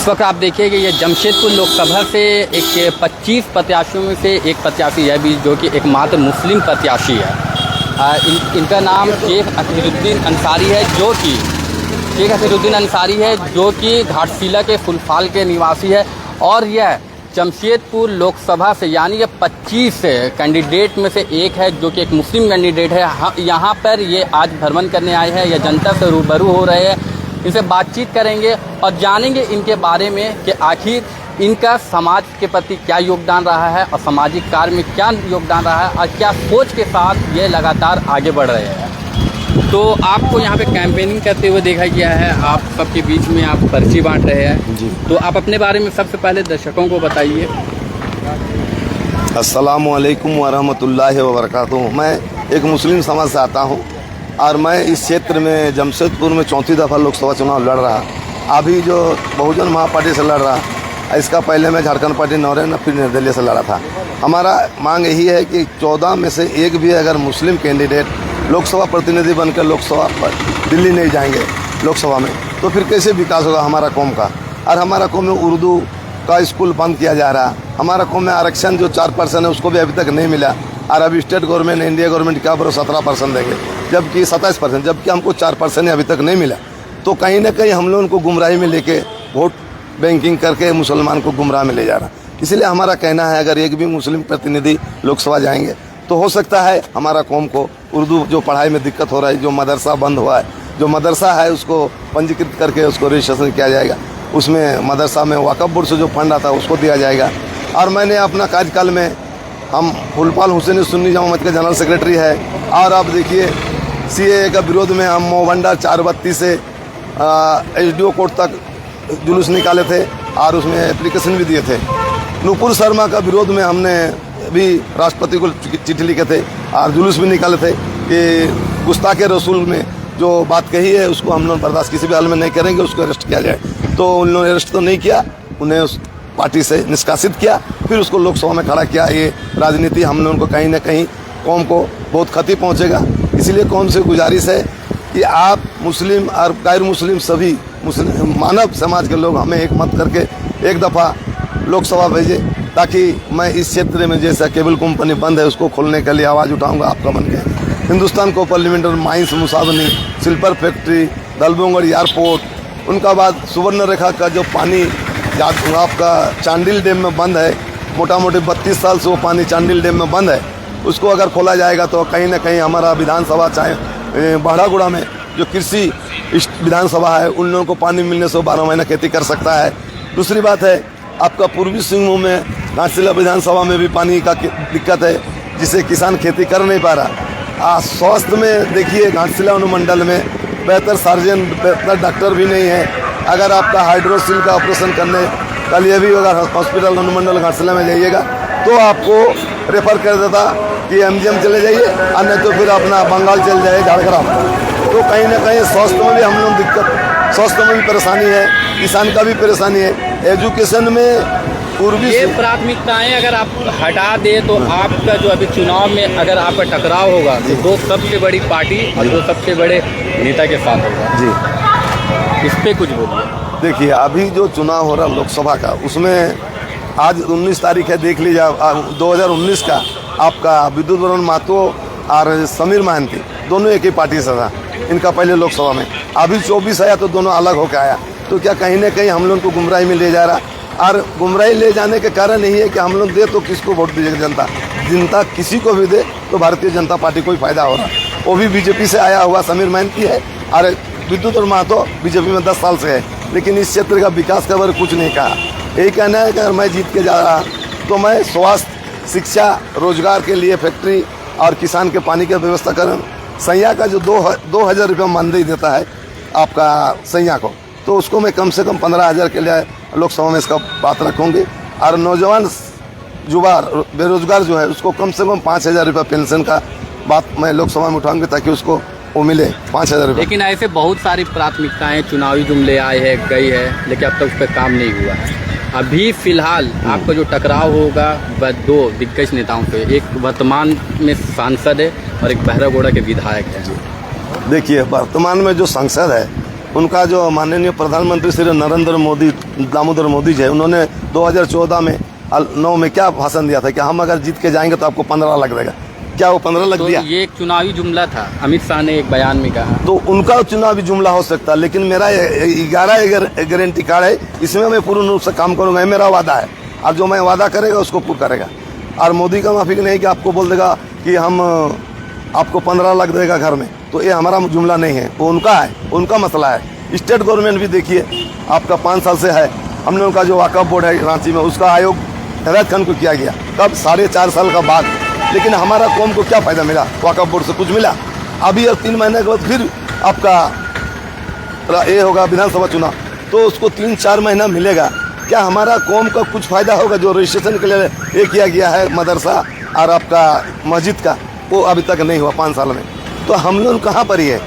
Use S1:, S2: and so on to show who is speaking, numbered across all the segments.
S1: इस वक्त आप देखिए कि ये जमशेदपुर लोकसभा से एक 25 प्रत्याशियों में से एक प्रत्याशी है भी जो कि एकमात्र मुस्लिम प्रत्याशी है। इनका नाम शेख असीरुद्दीन अंसारी है जो कि घाटशिला के फुलफाल के निवासी है। और यह जमशेदपुर लोकसभा से यानी ये 25 कैंडिडेट में से एक है जो कि एक मुस्लिम कैंडिडेट है। यहाँ पर ये आज भ्रमण करने आए हैं, ये जनता से रूबरू हो रहे हैं, इनसे बातचीत करेंगे और जानेंगे इनके बारे में कि आखिर इनका समाज के प्रति क्या योगदान रहा है और सामाजिक कार्य में क्या योगदान रहा है और क्या सोच के साथ ये लगातार आगे बढ़ रहे हैं। तो आपको यहाँ पे कैंपेनिंग करते हुए देखा गया है, आप सबके बीच में आप पर्ची बांट रहे हैं जी। तो आप अपने बारे में सबसे पहले दर्शकों को बताइए।
S2: अस्सलामु अलैकुम वरहमतुल्लाहि वबरकातुहू। मैं एक मुस्लिम समाज से आता हूँ और मैं इस क्षेत्र में जमशेदपुर में चौथी दफ़ा लोकसभा चुनाव लड़ रहा। अभी जो बहुजन महापार्टी से लड़ रहा, इसका पहले मैं झारखंड पार्टी नौरेन फिर निर्दलीय से लड़ा था। हमारा मांग यही है कि 14 में से एक भी अगर मुस्लिम कैंडिडेट लोकसभा प्रतिनिधि बनकर लोकसभा पर दिल्ली नहीं जाएंगे लोकसभा में, तो फिर कैसे विकास होगा हमारा कौम का। और हमारा कौम में उर्दू का स्कूल बंद किया जा रहा, हमारा कौम में आरक्षण जो 4% है उसको भी अभी तक नहीं मिला। और अभी स्टेट गवर्नमेंट इंडिया गवर्नमेंट क्या बरो 17% देंगे, जबकि 27%, जबकि हमको 4% अभी तक नहीं मिला। तो कहीं ना कहीं हम लोग उनको गुमराही में लेके वोट बैंकिंग करके मुसलमान को गुमराह में ले जा रहा। इसलिए हमारा कहना है अगर एक भी मुस्लिम प्रतिनिधि लोकसभा जाएंगे तो हो सकता है हमारा कौम को उर्दू जो पढ़ाई में दिक्कत हो रहा है, जो मदरसा बंद हुआ है, जो मदरसा है उसको पंजीकृत करके उसको रजिस्ट्रेशन किया जाएगा, उसमें मदरसा में वक्फ बोर्ड से जो फंड आता है उसको दिया जाएगा। और मैंने अपना कार्यकाल में हम फुलफाल हुसैन सुन्नी जामा मस्जिद के जनरल सेक्रेटरी है। और आप देखिए CAA का विरोध में हम मोहभंडार 432 से SDO कोर्ट तक जुलूस निकाले थे और उसमें एप्लीकेशन भी दिए थे। नुपुर शर्मा का विरोध में हमने भी राष्ट्रपति को चिट्ठी लिखे थे और जुलूस भी निकाले थे कि गुस्ताखे रसूल में जो बात कही है उसको हम लोग बर्दाश्त किसी भी हाल में नहीं करेंगे, उसको अरेस्ट किया जाए। तो उन लोगों ने अरेस्ट तो नहीं किया, उन्हें उस पार्टी से निष्कासित किया, फिर उसको लोकसभा में खड़ा किया। ये राजनीति हम लोगों को कहीं ना कहीं कौम को बहुत क्षति पहुंचेगा। इसलिए कौम से गुजारिश है कि आप मुस्लिम और गैर मुस्लिम सभी मुस्लिम मानव समाज के लोग हमें एक मत करके एक दफ़ा लोकसभा भेजें, ताकि मैं इस क्षेत्र में जैसा केबल कंपनी बंद है उसको खोलने के लिए आवाज़ उठाऊंगा आपका बन के। हिंदुस्तान को पार्लियामेंटर माइंस मुसावनी, सिल्पर फैक्ट्री, दलबोंगड़ एयरपोर्ट, उनका बाद सुवर्ण रेखा का जो पानी आपका चांडिल डैम में बंद है, मोटा मोटी 32 साल से वो पानी चांडिल डैम में बंद है, उसको अगर खोला जाएगा तो कहीं ना कहीं हमारा विधानसभा चाहे बाढ़ागुड़ा में जो कृषि विधानसभा है उन लोगों को पानी मिलने से 12 महीना खेती कर सकता है। दूसरी बात है आपका पूर्वी सिंहभूम में घाटशिला विधानसभा में भी पानी का दिक्कत है, जिससे किसान खेती कर नहीं पा रहा। स्वास्थ्य में देखिए घाटशिला अनुमंडल में बेहतर सर्जन, बेहतर डॉक्टर भी नहीं है। अगर आपका हाइड्रोसिल का ऑपरेशन करने के लिए भी अगर हॉस्पिटल अनुमंडल घाटशिला में जाइएगा तो आपको रेफर कर देता कि MGM चले जाइए और नहीं तो फिर अपना बंगाल चल जाइए, झारखंड। तो कहीं ना कहीं स्वास्थ्य में भी हम लोग दिक्कत, स्वास्थ्य में भी परेशानी है, किसान का भी परेशानी है। एजुकेशन में पूर्वी
S1: ये प्राथमिकताएं अगर आप हटा दें तो आपका जो अभी चुनाव में अगर आपका टकराव होगा तो दो सबसे बड़ी पार्टी और दो सबसे बड़े नेता के साथ होगा जी। इस पे कुछ बोलिए।
S2: देखिए अभी जो चुनाव हो रहा लोकसभा का, उसमें आज 19 तारीख है, देख लीजिए 2019 का आपका विद्युत वरण महतो और समीर महांती दोनों एक ही पार्टी से था। इनका पहले लोकसभा में, अभी 24 आया तो दोनों अलग होकर आया। तो क्या कहीं ना कहीं हम लोग को गुमराही में ले जा रहा। और गुमराही ले जाने के कारण यही है कि हम लोग दे तो किसको वोट दीजिएगा, जनता किसी को भी दे तो भारतीय जनता पार्टी को ही फायदा हो रहा। वो भी बीजेपी से आया हुआ समीर महांती है और विद्युत और महतो बीजेपी में 10 साल से है, लेकिन इस क्षेत्र का विकास का बारे कुछ नहीं कहा। यही कहना है कि अगर मैं जीत के जा रहा तो मैं स्वास्थ्य, शिक्षा, रोजगार के लिए फैक्ट्री और किसान के पानी की व्यवस्था करूँ। सैया का जो 2000 रुपये मानदेय देता है आपका सैया को, तो उसको मैं कम से कम 15,000 के लिए लोकसभा में इसका बात रखूँगी। और नौजवान युवा बेरोजगार जो है उसको कम से कम 5,000 रुपये पेंशन का बात मैं लोकसभा में उठाऊँगी ताकि उसको वो मिले 5,000 रुपये।
S1: लेकिन ऐसे बहुत सारी प्राथमिकताएं चुनावी जुमले आए हैं, गई है, लेकिन अब तक उस पर काम नहीं हुआ है। अभी फिलहाल आपका जो टकराव होगा वह दो दिग्गज नेताओं से, एक वर्तमान में सांसद है और एक बहरागोड़ा के विधायक है।
S2: देखिए वर्तमान में जो सांसद है उनका जो माननीय प्रधानमंत्री श्री नरेंद्र मोदी दामोदर मोदी जी है, उन्होंने 2014 में 9 में क्या भाषण दिया था कि हम अगर जीत के जाएंगे तो आपको 15 लाख देगा। क्या वो 15 लाख दिया?
S1: ये एक चुनावी जुमला था, अमित शाह ने एक बयान में कहा।
S2: तो उनका चुनावी जुमला हो सकता है, लेकिन मेरा 11 गारंटी कार्ड है, इसमें मैं पूर्ण रूप से काम करूंगा, ये मेरा वादा है। और जो मैं वादा करेगा उसको पूरा करेगा। और मोदी का माफिक नहीं कि आपको बोल देगा कि हम आपको 15 लाख देगा घर में, तो ये हमारा जुमला नहीं है, वो उनका है, उनका मसला है। स्टेट गवर्नमेंट भी देखिए आपका 5 साल से है, हमने उनका जो वाकफ बोर्ड है रांची में, उसका आयोग हिदायत खान को किया गया, कब 4.5 साल का बाद। लेकिन हमारा कौम को क्या फायदा मिला? वाकफ बोर्ड से कुछ मिला? अभी और 3 महीने के बाद फिर आपका ये होगा विधानसभा चुनाव, तो उसको 3-4 महीना मिलेगा। क्या हमारा कौम का कुछ फायदा होगा? जो रजिस्ट्रेशन के लिए ये किया गया है मदरसा और आपका मस्जिद का, वो अभी तक नहीं हुआ 5 साल में। तो हम लोग कहाँ पर ही है,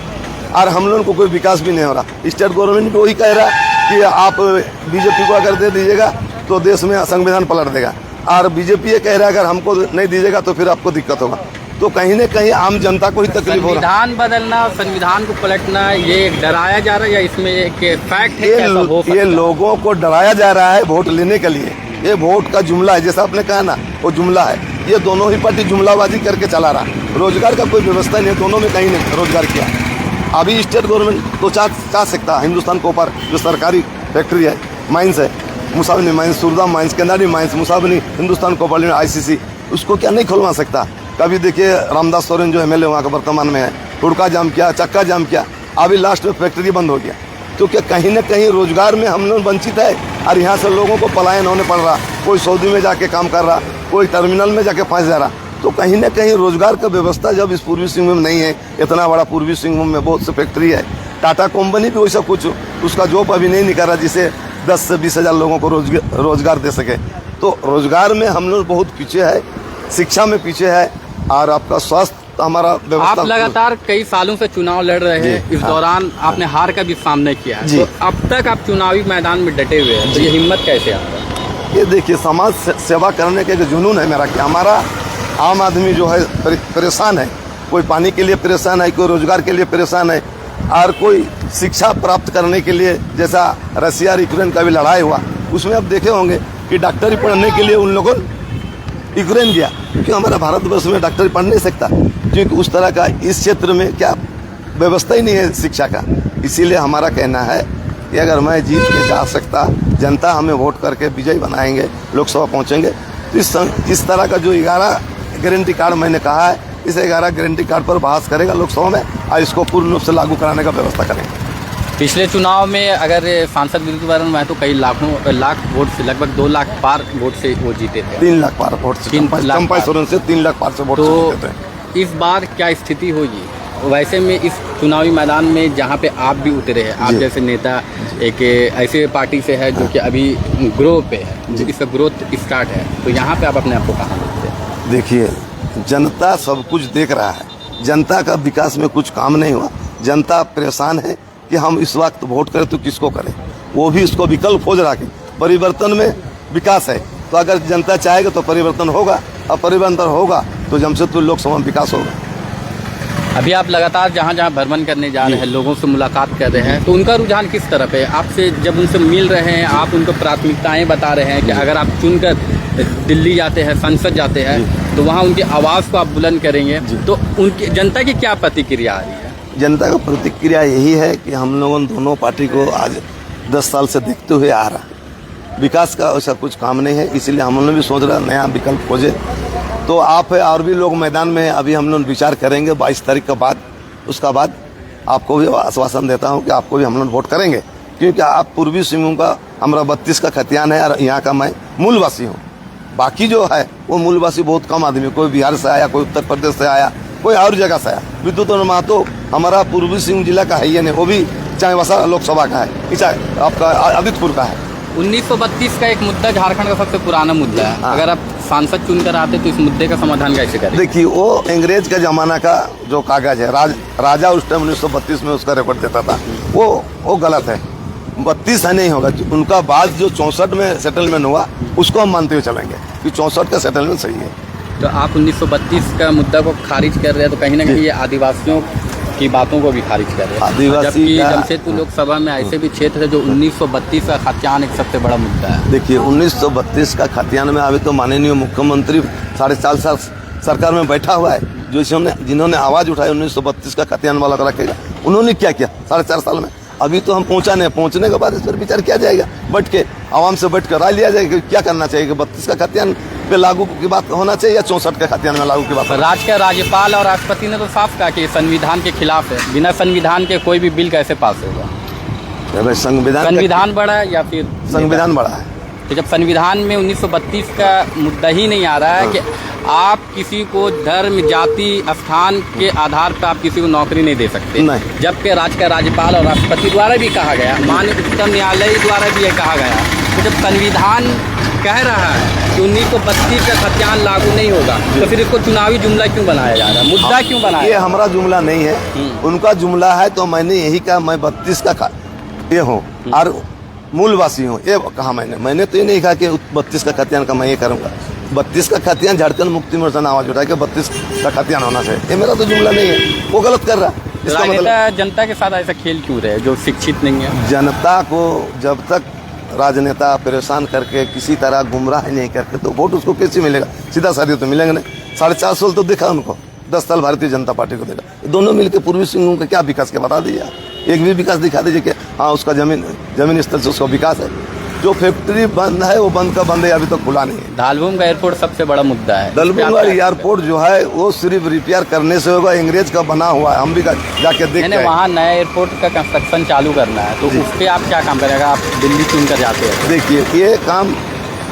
S2: और हम लोगों को कोई विकास भी नहीं हो रहा। स्टेट गवर्नमेंट भी वही कह रहा कि आप बीजेपी को अगर दे दीजिएगा तो देश में संविधान पलट देगा, और बीजेपी ये कह रहा है अगर हमको नहीं दीजिएगा तो फिर आपको दिक्कत होगा। तो कहीं न कहीं आम जनता को ही तकलीफ हो रहा है।
S1: संविधान बदलना, संविधान को पलटना, ये डराया जा रहा है या इसमें एक फैक्ट है?
S2: ये लोगों को डराया जा रहा है वोट लेने के लिए। ये वोट का जुमला है, जैसा आपने कहा ना, वो जुमला है। ये दोनों ही पार्टी जुमलाबाजी करके चला रहा। रोजगार का कोई व्यवस्था नहीं है, दोनों में कहीं नहीं रोजगार किया। अभी स्टेट गवर्नमेंट तो चाह सकता है हिंदुस्तान के ऊपर जो सरकारी फैक्ट्री है, माइंस है, Musabani mines, Surdam mines, Kendari mines, Musabani Hindustan को ऊपर ICC, उसको क्या नहीं खुलवा सकता? कभी देखिए रामदास सोरेन जो MLA वहाँ का वर्तमान में है, हुड़का जाम किया, चक्का जाम किया, अभी लास्ट में फैक्ट्री बंद हो गया। तो क्या कहीं न कहीं रोजगार में हम लोग वंचित है, और यहाँ से लोगों को पलायन होने पड़ रहा। कोई सऊदी में जाके काम कर रहा, कोई टर्मिनल में जाके फंस जा रहा। तो कहीं न कहीं रोजगार का व्यवस्था जब इस पूर्वी सिंहभूम में नहीं है, इतना बड़ा पूर्वी सिंहभूम में बहुत से फैक्ट्री है, टाटा कंपनी भी वैसा कुछ उसका जॉब अभी नहीं निकाल रहा जिसे 10 से 20 हज़ार लोगों को रोजगार दे सके। तो रोजगार में हम लोग बहुत पीछे है, शिक्षा में पीछे है, और आपका स्वास्थ्य हमारा व्यवस्था।
S1: आप लगातार कई सालों से चुनाव लड़ रहे हैं, इस दौरान आपने हार का भी सामना किया है, तो अब तक आप चुनावी मैदान में डटे हुए हैं, तो ये हिम्मत कैसे आ रहा है?
S2: ये देखिए, समाज सेवा करने का एक जुनून है मेरा। कि हमारा आम आदमी जो है परेशान है, कोई पानी के लिए परेशान है, कोई रोजगार के लिए परेशान है, और कोई शिक्षा प्राप्त करने के लिए, जैसा रसिया और यूक्रेन का भी लड़ाई हुआ, उसमें आप देखे होंगे कि डॉक्टरी पढ़ने के लिए उन लोगों यूक्रेन गया, क्योंकि हमारा भारतवर्ष में डॉक्टरी पढ़ नहीं सकता, क्योंकि उस तरह का इस क्षेत्र में क्या व्यवस्था ही नहीं है शिक्षा का। इसीलिए हमारा कहना है कि अगर मैं जीत के जा सकता, जनता हमें वोट करके विजयी बनाएंगे, लोकसभा पहुंचेंगे, तो इस तरह का जो 11 गारंटी कार्ड मैंने कहा है, इस 11 गारंटी कार्ड पर बहस करेगा लोकसभा में, और इसको पूर्ण रूप से लागू कराने का व्यवस्था करेंगे।
S1: पिछले चुनाव में अगर सांसद विद्युत मैं तो कई लाख वोट से, लगभग 2 लाख पार वोट से वो जीते थे।
S2: 3 लाख पार वोट से, कंपाई सोरेन से 3 लाख पार से वोट से जीते थे।
S1: इस बार क्या स्थिति होगी? वैसे में इस चुनावी मैदान में जहाँ पे आप भी उतरे हैं, आप जैसे नेता एक ऐसे पार्टी से है जो कि अभी ग्रो पे है, इसका ग्रोथ स्टार्ट है, तो यहाँ पे आप अपने आप को कहाँ देखते हैं?
S2: देखिए, जनता सब कुछ देख रहा है, जनता का विकास में कुछ काम नहीं हुआ। जनता परेशान है कि हम इस वक्त वोट करें तो किसको करें, वो भी इसको विकल्प खोज रहा है। परिवर्तन में विकास है, तो अगर जनता चाहेगा तो परिवर्तन होगा, और परिवर्तन होगा तो जमशेदपुर लोकसभा में विकास होगा।
S1: अभी आप लगातार जहाँ जहाँ भ्रमण करने जा रहे हैं, लोगों से मुलाकात कर रहे हैं, तो उनका रुझान किस तरफ है? आपसे जब उनसे मिल रहे हैं, आप उनको प्राथमिकताएं बता रहे हैं कि अगर आप चुनकर दिल्ली जाते हैं, संसद जाते हैं, तो वहाँ उनकी आवाज़ को आप बुलंद करेंगे, तो उनकी जनता की क्या प्रतिक्रिया आ रही है?
S2: जनता का प्रतिक्रिया यही है कि हम लोगों दोनों पार्टी को आज 10 साल से देखते हुए आ रहा, विकास का ऐसा कुछ काम नहीं है, इसलिए हम लोग भी सोच रहे हैं नया विकल्प खोजे। तो आप है और भी लोग मैदान में हैं, अभी हम लोग विचार करेंगे 22 तारीख के बाद। उसका बाद आपको भी आश्वासन देता हूं कि आपको भी हम लोग वोट करेंगे, क्योंकि आप पूर्वी सिंहभूम का हमारा 32 का खतियान है, और यहाँ का मैं मूलवासी हूँ। बाकी जो है वो मूलवासी बहुत कम आदमी, कोई बिहार से आया, कोई उत्तर प्रदेश से आया, कोई और जगह से आया। विद्युत महतो हमारा पूर्वी सिंहभूम जिला का है ही नहीं, वो भी चाईबासा लोकसभा का है, चाहे आपका आदित्यपुर का है।
S1: 1932 का एक मुद्दा झारखंड का सबसे पुराना मुद्दा है, अगर आप सांसद चुनकर आते तो इस मुद्दे का समाधान कैसे करें?
S2: देखिए, वो अंग्रेज का जमाना का जो कागज है, राजा उस टाइम 1932 में उसका रिकॉर्ड देता था, वो गलत है। 32 है नहीं होगा, उनका बाद जो 64 में सेटलमेंट हुआ उसको हम मानते हुए चलेंगे कि 64 का सेटलमेंट सही है।
S1: तो आप 1932 का मुद्दा को खारिज कर रहे हैं, तो कहीं ना कहीं ये आदिवासियों की बातों को भी खारिज कर रहे हैं।
S2: आदिवासी
S1: जबकि
S2: का-
S1: जमशेदपुर लोकसभा में ऐसे भी क्षेत्र है जो 1932 का खतियान एक सबसे बड़ा मुद्दा है।
S2: देखिए 1932 का खतियान में अभी तो माननीय मुख्यमंत्री 4.5 साल सरकार में बैठा हुआ है, जो जिन्होंने आवाज़ उठाई 1932 का खतियान वाला रखेगा, उन्होंने क्या किया 4.5 साल में? अभी तो हम पहुंचा नहीं, पहुंचने के बाद इस पर विचार किया जाएगा, बैठ के आवाम से बैठ कर राय लिया जाएगा कि क्या करना चाहिए, कि 32 का खतियान पे लागू की बात होना चाहिए या 64 का खतियान में लागू की बात।
S1: राज्य का राज्यपाल और राष्ट्रपति ने तो साफ कहा कि संविधान के खिलाफ है, बिना संविधान के कोई भी बिल कैसे पास होगा? संविधान बड़ा है या फिर
S2: संविधान बड़ा है?
S1: तो जब संविधान में 1932 का मुद्दा ही नहीं आ रहा है कि आप किसी को धर्म, जाति, स्थान के आधार पर आप किसी को नौकरी नहीं दे सकते,
S2: नहीं।
S1: जबकि राज्य का राज्यपाल और राष्ट्रपति द्वारा भी कहा गया, माननीय उच्चतम न्यायालय द्वारा भी यह कहा गया, तो जब संविधान कह रहा है कि 1932 का खतियान लागू नहीं होगा, तो फिर इसको चुनावी जुमला क्यों बनाया जा रहा है, मुद्दा क्यों बनाया?
S2: ये हमारा जुमला नहीं है, उनका जुमला है। तो मैंने यही कहा मैं 32 का ये हूँ और मूलवासी हूँ, ये कहा मैंने तो ये नहीं कहा कि 32 का खतियान का मैं ये करूँगा। 32 का खतियान झारखंड मुक्ति मोर्चा ने आवाज उठाया कि 32 का खतियान होना चाहिए, ये मेरा तो जुमला नहीं है, वो गलत कर रहा है। इसका मतलब
S1: जनता के साथ ऐसा खेल क्यों रहे जो शिक्षित नहीं है?
S2: जनता को जब तक राजनेता परेशान करके किसी तरह गुमराह नहीं करके तो वोट उसको कैसे मिलेगा? सीधा साधी तो मिलेंगे नहीं। 4.5 साल तो देखा उनको, 10 साल भारतीय जनता पार्टी को देखा, दोनों मिलकर पूर्वी सिंहभूम का क्या विकास के बता दीजिए, एक भी विकास दिखा दीजिए कि हाँ उसका जमीन स्तर से उसका विकास है। जो फैक्ट्री बंद है वो बंद का बंद है, अभी तक खुला नहीं है।
S1: दालभूम का एयरपोर्ट सबसे बड़ा मुद्दा है।
S2: दालभूम एयरपोर्ट जो है वो सिर्फ रिपेयर करने से होगा, अंग्रेज का बना हुआ है, हम भी जाके देख
S1: मैंने वहाँ नया एयरपोर्ट का कंस्ट्रक्शन चालू करना है, तो उस पर आप क्या काम करेगा? आप दिल्ली चुन कर जाते हैं।
S2: देखिए ये काम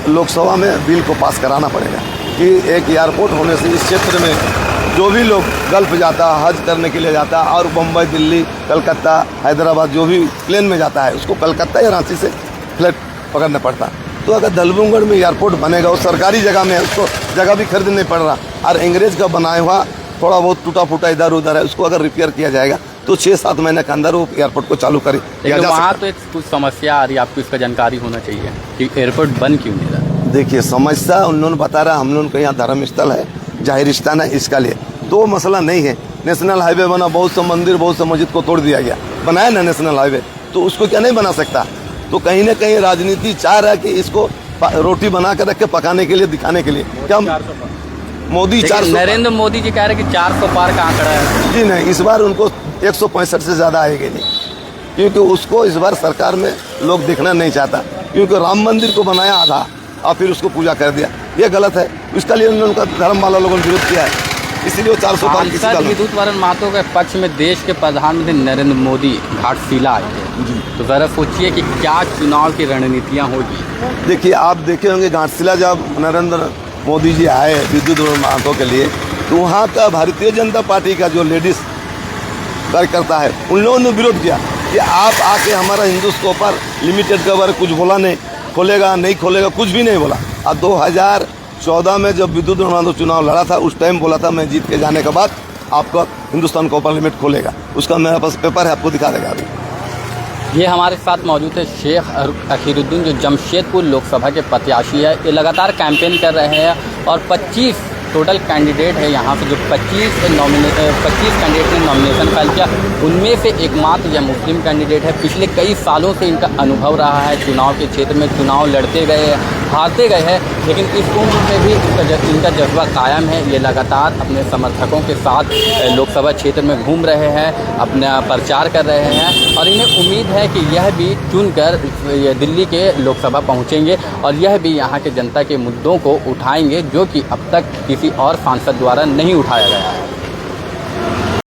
S2: लोकसभा में बिल को पास कराना पड़ेगा कि एक एयरपोर्ट होने से इस क्षेत्र में जो भी लोग गल्फ जाता है, हज करने के लिए जाता है, और बम्बई, दिल्ली, कलकत्ता, हैदराबाद जो भी प्लेन में जाता है उसको कलकत्ता या रांची से फ्लाइट पकड़ना पड़ता है। तो अगर दलबुंगढ़ में एयरपोर्ट बनेगा, वो सरकारी जगह में है, उसको जगह भी खरीदनी नहीं पड़ रहा, और अंग्रेज का बनाया हुआ थोड़ा बहुत टूटा फूटा इधर उधर है, उसको अगर रिपेयर किया जाएगा तो 6-7 महीने के अंदर वो एयरपोर्ट को चालू करे।
S1: वहाँ तो एक कुछ समस्या आ रही है, आपको इसका जानकारी होना चाहिए कि एयरपोर्ट बंद क्यों नहीं रहा?
S2: देखिए समस्या उन लोगों ने बता रहा, हम लोगों का यहाँ धर्म स्थल है, जाहिर स्थान है, इसका लिए तो मसला नहीं है। नेशनल हाईवे बना, बहुत से मंदिर, बहुत से मस्जिद को तोड़ दिया गया, बनाया ना नेशनल हाईवे, तो उसको क्या नहीं बना सकता? तो कहीं ना कहीं राजनीति चाह रहा है कि इसको रोटी बना कर रख के पकाने के लिए, दिखाने के लिए। क्या मोदी 400,
S1: नरेंद्र मोदी जी कह रहे हैं कि 400 पार का आंकड़ा है।
S2: जी नहीं, इस बार उनको 165 से ज़्यादा आएगी नहीं, क्योंकि उसको इस बार सरकार में लोग देखना नहीं चाहता, क्योंकि राम मंदिर को बनाया आधा और फिर उसको पूजा कर दिया, ये गलत है। इसका लिए उनका धर्म वाला लोगों ने विरोध किया है, इसलिए वो 400 पार।
S1: विद्युत वरण महतो के पक्ष में देश के प्रधानमंत्री नरेंद्र मोदी घाटशिला आए थे, तो जरा सोचिए कि क्या चुनाव की रणनीतियाँ होगी।
S2: देखिए आप देखे होंगे घाटशिला जब नरेंद्र मोदी जी आए विद्युत वरण महतो के लिए, तो वहाँ का भारतीय जनता पार्टी का जो लेडीज कार्यकर्ता है उन लोगों ने विरोध किया कि आप आके हमारा हिंदुस्तान लिमिटेड का बारे कुछ बोला नहीं, खोलेगा नहीं खोलेगा, कुछ भी नहीं बोला। और 2014 में जब विद्युत वरण महतो चुनाव लड़ा था, उस टाइम बोला था मैं जीत के जाने के बाद आपका हिंदुस्तान कॉपर लिमिटेड खोलेगा, उसका मेरे पास पेपर है, आपको दिखा देगा अभी।
S1: ये हमारे साथ मौजूद है शेख अखीरुद्दीन, जो जमशेदपुर लोकसभा के प्रत्याशी है। ये लगातार कैंपेन कर रहे हैं और 25 टोटल कैंडिडेट है यहाँ से, जो 25 कैंडिडेट ने नॉमिनेशन फाइल किया, उनमें से एकमात्र यह मुस्लिम कैंडिडेट है। पिछले कई सालों से इनका अनुभव रहा है चुनाव के क्षेत्र में, चुनाव लड़ते गए, हारते गए हैं, लेकिन इस उम्र में भी इनका जज्बा कायम है। ये लगातार अपने समर्थकों के साथ लोकसभा क्षेत्र में घूम रहे हैं, अपना प्रचार कर रहे हैं, और इन्हें उम्मीद है कि यह भी चुनकर दिल्ली के लोकसभा पहुंचेंगे और यह भी यहाँ के जनता के मुद्दों को उठाएंगे, जो कि अब तक किसी और सांसद द्वारा नहीं उठाया गया है।